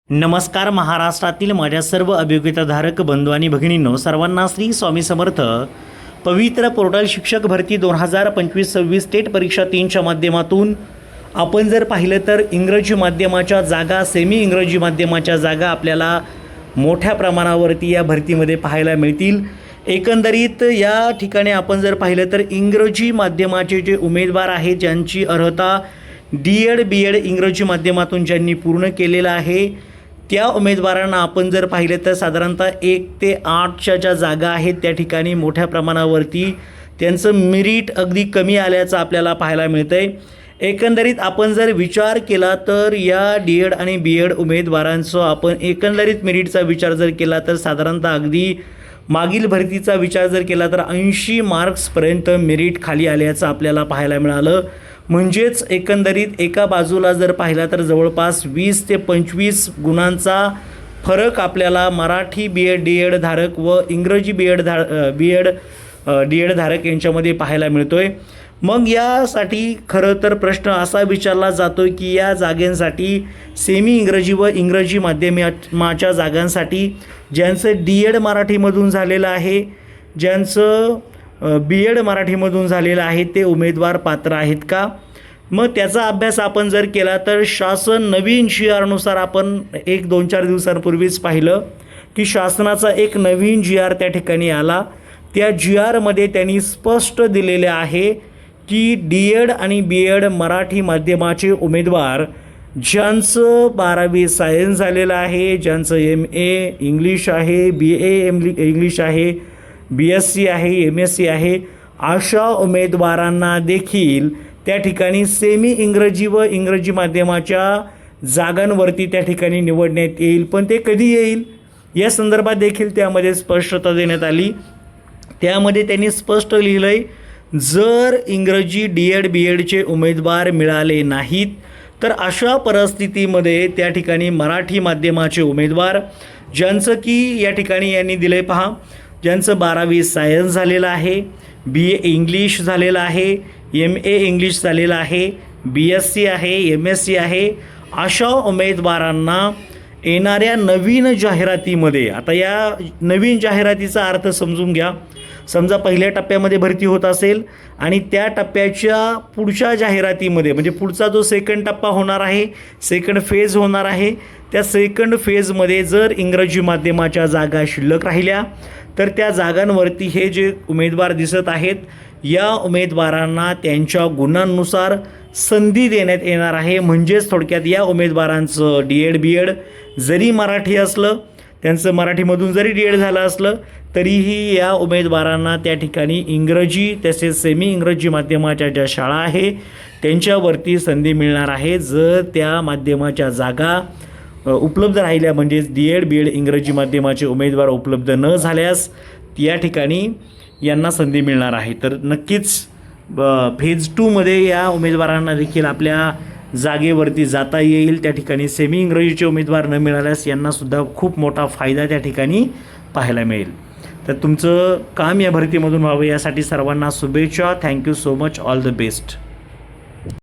नमस्कार महाराष्ट्रातील माझ्या सर्व अभियोग्यताधारक बंधू आणि भगिनींनो, सर्वांना श्री स्वामी समर्थ. पवित्र पोर्टल शिक्षक भरती 2025-26 टेट परीक्षा 3च्या माध्यमातून आपण जर पाहिलं तर इंग्रजी माध्यमाच्या जागा, सेमी इंग्रजी माध्यमाच्या जागा आपल्याला मोठ्या प्रमाणावरती या भरतीमध्ये पाहायला मिळतील. एकंदरीत या ठिकाणी आपण जर पाहिलं तर इंग्रजी माध्यमाचे जे उमेदवार आहेत, ज्यांची अर्हता DED BEd इंग्रजी माध्यमातून ज्यांनी पूर्ण केलेलं आहे, त्या उमेदवारांना आपण जर पाहिलं तर साधारणतः 1 ते 8च्या ज्या जागा आहेत त्या ठिकाणी मोठ्या प्रमाणावरती त्यांचं मेरिट अगदी कमी आल्याचं आपल्याला पाहायला मिळतं आहे. एकंदरीत आपण जर विचार केला तर या DED आणि BEd उमेदवारांचं आपण एकंदरीत मेरिटचा विचार जर केला तर साधारणतः अगदी मागील भरतीचा विचार जर केला तर 80 मार्क्सपर्यंत मेरिट खाली आल्याचं आपल्याला पाहायला मिळालं. म्हणजेच एकंदरीत एका बाजूला जर पाहिला तर जवळपास 20 ते 25 गुणांचा फरक आपल्याला मराठी BEd DED धारक व इंग्रजी BEd DED धारक यांच्यामध्ये पाहायला मिळतो आहे. मग यासाठी खरं तर प्रश्न असा विचारला जातो की या जागांसाठी सेमी इंग्रजी व इंग्रजी माध्यमाच्या जागांसाठी ज्यांचं DED मराठीमधून झालेलं आहे, ज्यांचं BEd मराठीमधून झालेलं आहे, ते उमेदवार पात्र आहेत का? मग त्याचा अभ्यास आपण जर केला तर शासन नवीन GRनुसार आपण 1-2-4 दिवसांपूर्वीच पाहिलं की शासनाचा एक नवीन GR त्या ठिकाणी आला. त्या GRमध्ये त्यांनी स्पष्ट दिलेले आहे की DED आणि BEd मराठी माध्यमाचे उमेदवार ज्यांचं 12वी सायन्स झालेलं आहे, ज्यांचं MA इंग्लिश आहे, BA इंग्लिश आहे, BSc आहे, MSc आहे, अशा उमेदवारांना देखील त्या ठिकाणी सेमी इंग्रजी व इंग्रजी माध्यमाच्या जागांवरती त्या ठिकाणी निवडण्यात येईल. पण ते कधी येईल या संदर्भात देखील त्यामध्ये स्पष्टता देण्यात आली. त्यामध्ये त्यांनी स्पष्ट लिहिलं आहे, जर इंग्रजी DED BEdचे उमेदवार मिळाले नाहीत तर अशा परिस्थितीमध्ये त्या ठिकाणी मराठी माध्यमाचे उमेदवार ज्यांचं की या ठिकाणी यांनी दिलं आहे, पहा, ज्यांचं 12वी सायन्स झालेलं आहे, BA इंग्लिश झालेलं आहे, MA इंग्लिश झालेलं आहे, BSc आहे, MSc आहे, अशा उमेदवारांना येणाऱ्या नवीन जाहिरातीमध्ये, आता या नवीन जाहिरातीचा अर्थ समजून घ्या. समजा पहिल्या टप्प्यामध्ये भरती होत असेल आणि त्या टप्प्याच्या पुढच्या जाहिरातीमध्ये, म्हणजे पुढचा जो सेकंड टप्पा होणार आहे, सेकंड फेज होणार आहे, त्या सेकंड फेजमध्ये जर इंग्रजी माध्यमाच्या जागा शिल्लक राहिल्या तर त्या जागांवरती हे जे उमेदवार दिसत आहेत, या उमेदवारांना त्यांच्या गुणांनुसार संधी देण्यात येणार आहे. म्हणजेच थोडक्यात या उमेदवारांचं DED BEd जरी मराठी असलं, त्यांचं मराठीमधून जरी DED झालं असलं तरीही या उमेदवारांना त्या ठिकाणी इंग्रजी तसेच सेमी इंग्रजी माध्यमाच्या ज्या शाळा आहे त्यांच्यावरती संधी मिळणार आहे. जर त्या माध्यमाच्या जागा उपलब्ध राहिल्या, म्हणजेच DED BEd इंग्रजी माध्यमाचे उमेदवार उपलब्ध न झाल्यास या ठिकाणी यांना संधी मिळणार आहे. तर नक्कीच फेज 2मध्ये या उमेदवारांना देखील आपल्या जागेवरती जाता येईल. त्या ठिकाणी सेमी इंग्रजीचे उमेदवार न मिळाल्यास यांनासुद्धा खूप मोठा फायदा त्या ठिकाणी पाहायला मिळेल. तर तुमचं काम या भरतीमधून व्हावं यासाठी सर्वांना शुभेच्छा. Thank you so much. All the best.